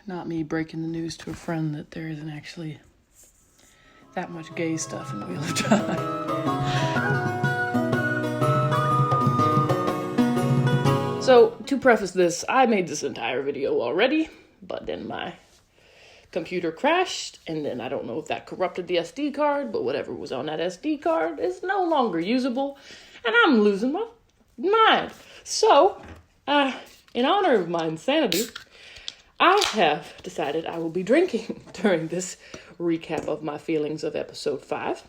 not me breaking the news to a friend that there isn't actually that much gay stuff in Wheel of Time. So, to preface this, I made this entire video already, but then my computer crashed, and then I don't know if that corrupted the SD card, but whatever was on that SD card is no longer usable, and I'm losing my mind. So, in honor of my insanity, I have decided I will be drinking during this recap of my feelings of episode 5.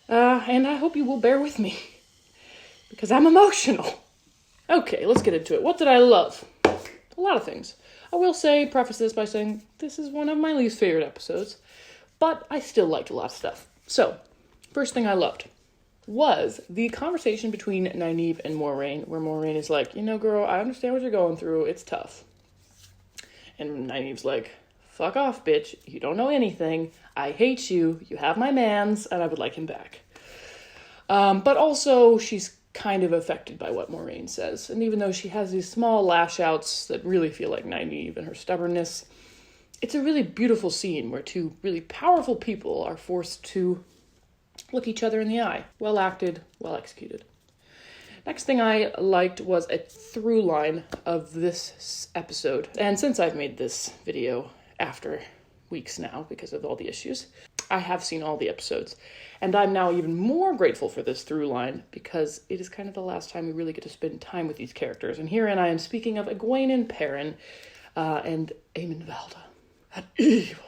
And I hope you will bear with me, because I'm emotional. Okay, let's get into it. What did I love? A lot of things. I will preface this by saying this is one of my least favorite episodes, but I still liked a lot of stuff. So, first thing I loved was the conversation between Nynaeve and Moraine, where Moraine is like, girl, I understand what you're going through. It's tough. And Nynaeve's like, fuck off, bitch. You don't know anything. I hate you. You have my mans, and I would like him back. But also, she's kind of affected by what Moraine says. And even though she has these small lash outs that really feel like Nynaeve and her stubbornness, it's a really beautiful scene where two really powerful people are forced to look each other in the eye. Well acted, well executed. Next thing I liked was a through line of this episode. And since I've made this video after weeks now because of all the issues, I have seen all the episodes. And I'm now even more grateful for this through line because it is kind of the last time we really get to spend time with these characters. And herein I am speaking of Egwene and Perrin and Eamon Valda. That evil,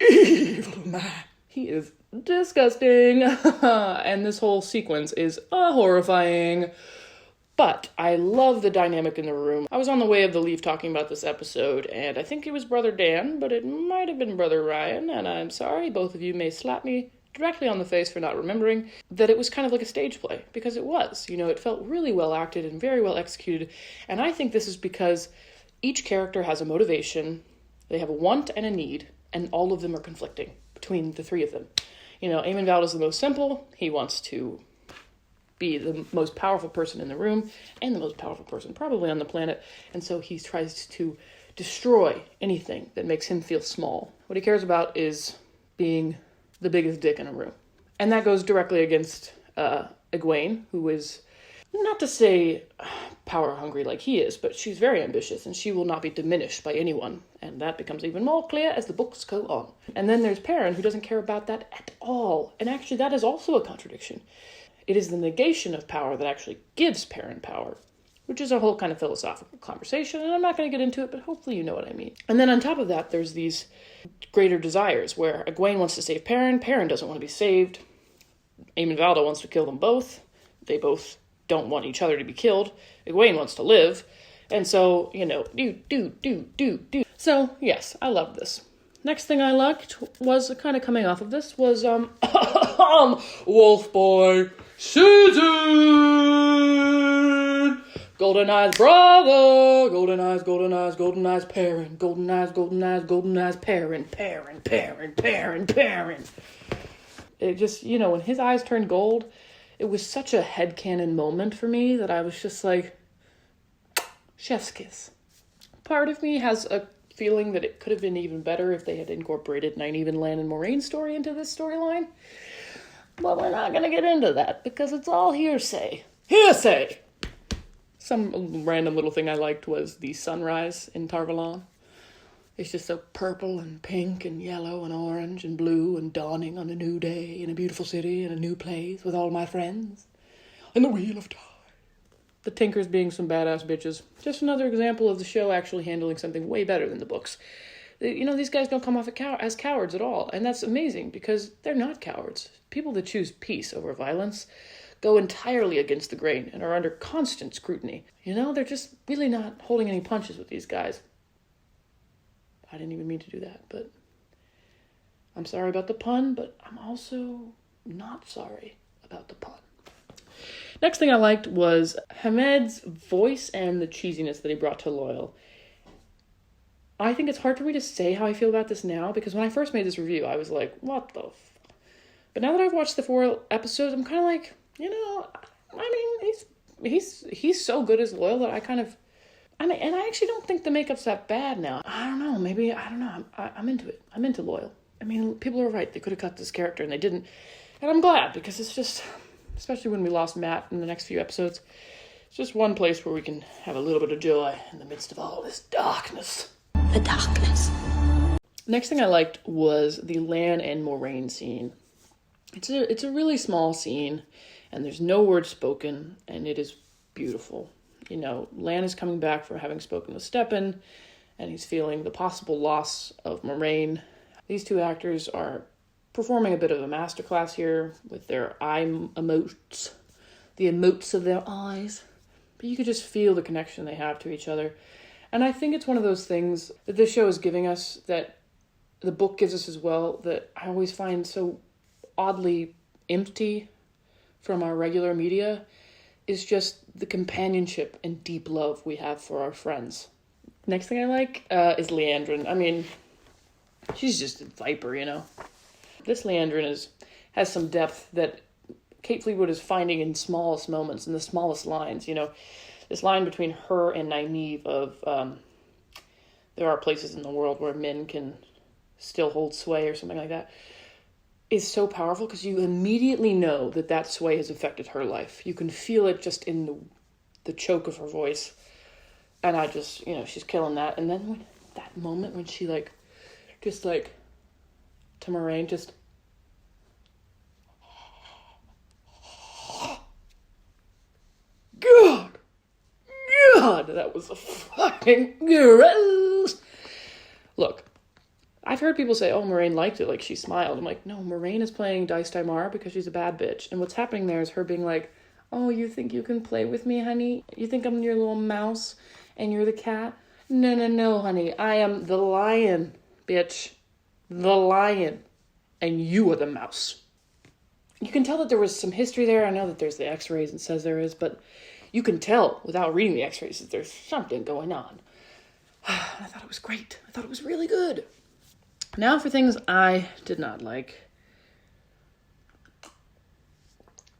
evil man. He is disgusting. And this whole sequence is horrifying. But I love the dynamic in the room. I was on the way of the leaf talking about this episode, and I think it was Brother Dan, but it might have been Brother Ryan, and I'm sorry, both of you may slap me directly on the face for not remembering, that it was kind of like a stage play, because it was. It felt really well acted and very well executed, and I think this is because each character has a motivation, they have a want and a need, and all of them are conflicting between the three of them. Eamon Valda is the most simple. He wants to be the most powerful person in the room and the most powerful person probably on the planet. And so he tries to destroy anything that makes him feel small. What he cares about is being the biggest dick in a room. And that goes directly against Egwene, who is, not to say power hungry like he is, but she's very ambitious and she will not be diminished by anyone. And that becomes even more clear as the books go on. And then there's Perrin, who doesn't care about that at all. And actually that is also a contradiction. It is the negation of power that actually gives Perrin power, which is a whole kind of philosophical conversation, and I'm not going to get into it, but hopefully you know what I mean. And then on top of that, there's these greater desires, where Egwene wants to save Perrin, Perrin doesn't want to be saved, Eamon Valda wants to kill them both, they both don't want each other to be killed, Egwene wants to live, and so, do. So, yes, I love this. Next thing I liked was, kind of coming off of this, was, Wolf Boy Season! Golden Eyes brother! Golden Eyes, Golden Eyes, Golden Eyes Perrin. Golden Eyes, Golden Eyes, Golden Eyes Perrin. Perrin. It just, when his eyes turned gold, it was such a headcanon moment for me that I was just like, chef's kiss. Part of me has a feeling that it could have been even better if they had incorporated Nynaeve and Lan and Moraine's story into this storyline. But we're not going to get into that because it's all hearsay. Hearsay! Some random little thing I liked was the sunrise in Tarvalon. It's just so purple and pink and yellow and orange and blue and dawning on a new day in a beautiful city in a new place with all my friends. In the Wheel of Time. The Tinkers being some badass bitches. Just another example of the show actually handling something way better than the books. These guys don't come off as cowards at all. And that's amazing because they're not cowards. People that choose peace over violence go entirely against the grain and are under constant scrutiny. They're just really not holding any punches with these guys. I didn't even mean to do that, but I'm sorry about the pun, but I'm also not sorry about the pun. Next thing I liked was Hamed's voice and the cheesiness that he brought to Loyal. I think it's hard for me to say how I feel about this now, because when I first made this review, I was like, what the f... But now that I've watched the 4 episodes, I'm kind of like, he's so good as Loyal that And I actually don't think the makeup's that bad now. I don't know. Maybe, I don't know. I'm into it. I'm into Loyal. I mean, people are right. They could have cut this character and they didn't. And I'm glad, because it's just, especially when we lost Matt in the next few episodes, it's just one place where we can have a little bit of joy in the midst of all this darkness. The darkness. Next thing I liked was the Lan and Moraine scene. It's a really small scene, and there's no word spoken, and it is beautiful. You know, Lan is coming back from having spoken with Stepan, and he's feeling the possible loss of Moraine. These two actors are performing a bit of a masterclass here with their eye emotes, the emotes of their eyes. But you could just feel the connection they have to each other. And I think it's one of those things that this show is giving us that the book gives us as well, that I always find so oddly empty from our regular media, is just the companionship and deep love we have for our friends. Next thing I like is Liandrin. I mean, she's just a viper, you know. This Liandrin has some depth that Kate Fleetwood is finding in smallest moments, in the smallest lines, you know. This line between her and Nynaeve of, there are places in the world where men can still hold sway or something like that, is so powerful, because you immediately know that sway has affected her life. You can feel it just in the choke of her voice. And I just, you know, she's killing that. And then that moment when she to Moraine, just, God, that was a fucking gross. Look, I've heard people say, oh, Moraine liked it, like she smiled. I'm like, no, Moraine is playing Dice Daimar because she's a bad bitch. And what's happening there is her being like, oh, you think you can play with me, honey? You think I'm your little mouse and you're the cat? No, honey. I am the lion, bitch. The lion. And you are the mouse. You can tell that there was some history there. I know that there's the x-rays and says there is, but you can tell without reading the x-rays that there's something going on. I thought it was great. I thought it was really good. Now for things I did not like.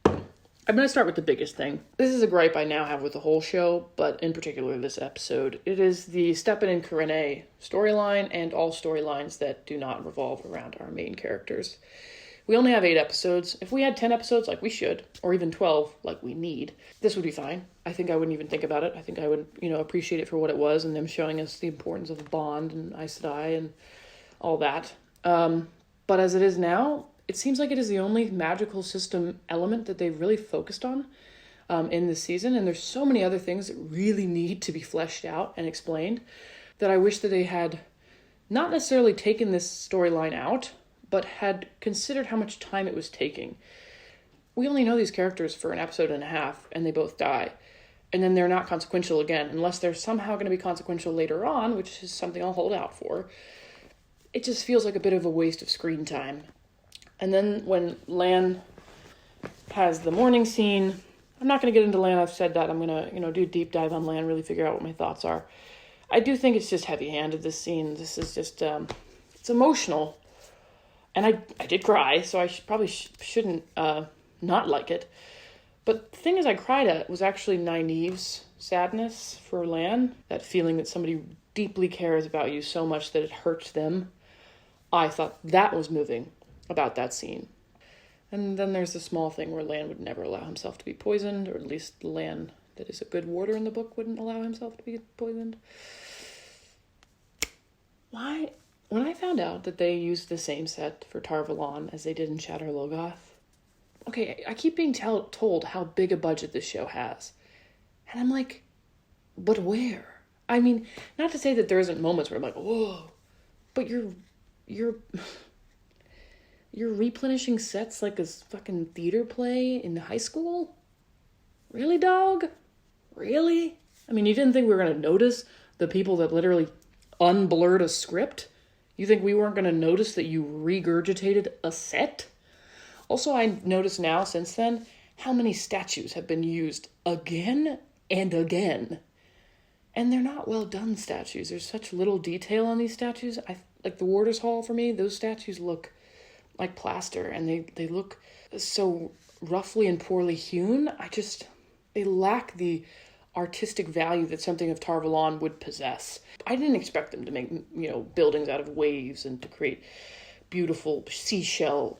I'm going to start with the biggest thing. This is a gripe I now have with the whole show, but in particular this episode. It is the Stepan and Corinne storyline and all storylines that do not revolve around our main characters. We only have 8 episodes. If we had 10 episodes like we should, or even 12 like we need, this would be fine. I think I wouldn't even think about it. I think I would, appreciate it for what it was, and them showing us the importance of a bond and Aes Sedai and all that. But as it is now, it seems like it is the only magical system element that they've really focused on in this season. And there's so many other things that really need to be fleshed out and explained that I wish that they had not necessarily taken this storyline out, but had considered how much time it was taking. We only know these characters for an episode and a half, and they both die. And then they're not consequential again, unless they're somehow going to be consequential later on, which is something I'll hold out for. It just feels like a bit of a waste of screen time. And then when Lan has the morning scene, I'm not going to get into Lan. I've said that. I'm going to, do a deep dive on Lan, really figure out what my thoughts are. I do think it's just heavy-handed, this scene. This is just, it's emotional. And I did cry, so I probably shouldn't not like it. But the thing is I cried at was actually Nynaeve's sadness for Lan. That feeling that somebody deeply cares about you so much that it hurts them. I thought that was moving about that scene. And then there's the small thing where Lan would never allow himself to be poisoned, or at least Lan, that is a good warder in the book, wouldn't allow himself to be poisoned. Why? When I found out that they used the same set for Tarvalon as they did in Shatter Logoth, okay, I keep being told how big a budget this show has. And I'm like, but where? I mean, not to say that there isn't moments where I'm like, whoa, but you're replenishing sets like a fucking theater play in high school? Really, dog? Really? I mean, you didn't think we were going to notice the people that literally unblurred a script? You think we weren't going to notice that you regurgitated a set? Also, I notice now, since then, how many statues have been used again and again. And they're not well done statues. There's such little detail on these statues. Like the Warder's Hall, for me, those statues look like plaster, and they look so roughly and poorly hewn. They lack the artistic value that something of Tarvalon would possess. I didn't expect them to make, buildings out of waves and to create beautiful seashell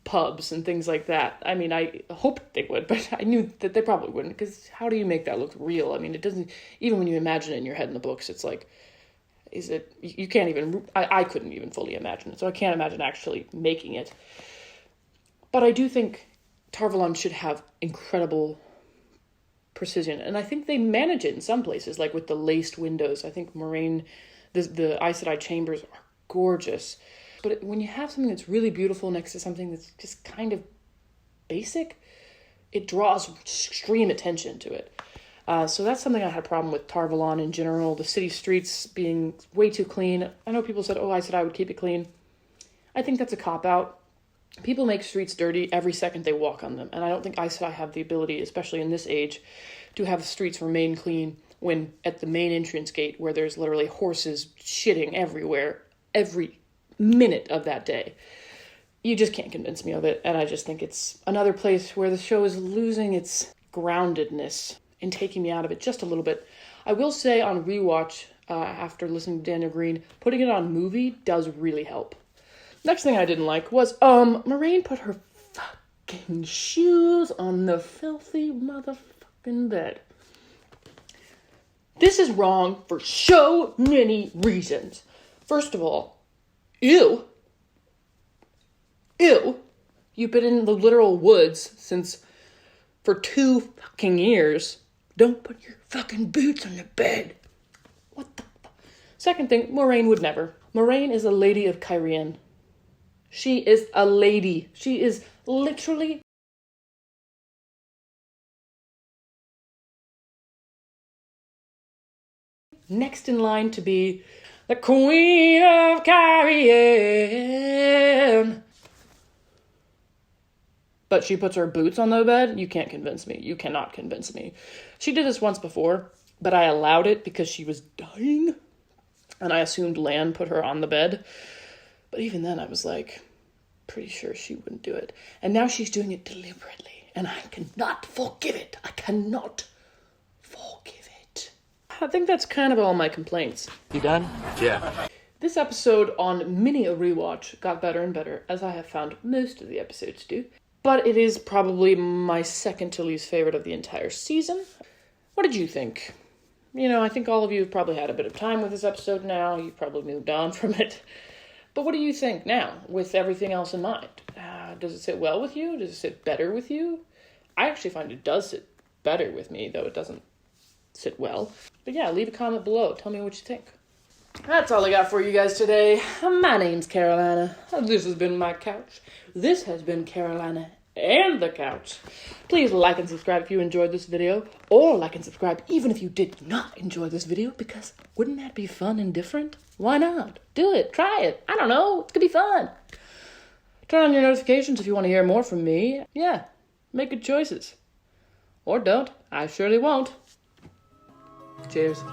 pubs and things like that. I mean, I hoped they would, but I knew that they probably wouldn't, because how do you make that look real? I mean, it doesn't, even when you imagine it in your head in the books, it's like, you can't even, I couldn't even fully imagine it, so I can't imagine actually making it. But I do think Tarvalon should have incredible precision, and I think they manage it in some places, like with the laced windows. I think Moraine, the Aes Sedai chambers are gorgeous. But when you have something that's really beautiful next to something that's just kind of basic, it draws extreme attention to it. So that's something I had a problem with Tarvalon in general. The city streets being way too clean. I know people said, I said I would keep it clean. I think that's a cop-out. People make streets dirty every second they walk on them. And I don't think Aes Sedai have the ability, especially in this age, to have the streets remain clean when at the main entrance gate, where there's literally horses shitting everywhere every minute of that day. You just can't convince me of it, and I just think it's another place where the show is losing its groundedness and taking me out of it just a little bit. I will say on rewatch, after listening to Daniel Green, putting it on movie does really help. Next thing I didn't like was Moraine put her fucking shoes on the filthy motherfucking bed. This is wrong for so many reasons. First of all, ew. You've been in the literal woods for 2 fucking years. Don't put your fucking boots on the bed. What the fuck? Second thing, Moraine would never. Moraine is a lady of Cairhien. She is a lady. She is literally next in line to be the Queen of Cairhien. But she puts her boots on the bed? You can't convince me. You cannot convince me. She did this once before, but I allowed it because she was dying. And I assumed Lan put her on the bed. But even then, I was like, pretty sure she wouldn't do it. And now she's doing it deliberately. And I cannot forgive it. I cannot forgive it. I think that's kind of all my complaints. You done? Yeah. This episode on mini a rewatch got better and better, as I have found most of the episodes do. But it is probably my second to least favorite of the entire season. What did you think? I think all of you have probably had a bit of time with this episode now. You've probably moved on from it. But what do you think now, with everything else in mind? Does it sit well with you? Does it sit better with you? I actually find it does sit better with me, though it doesn't sit well. But yeah, leave a comment below. Tell me what you think. That's all I got for you guys today. My name's Carolina. This has been my couch. This has been Carolina and the couch. Please like and subscribe if you enjoyed this video, or like and subscribe even if you did not enjoy this video, because wouldn't that be fun and different? Why not? Do it. Try it. I don't know. It's gonna be fun. Turn on your notifications if you want to hear more from me. Yeah, make good choices. Or don't. I surely won't. Cheers.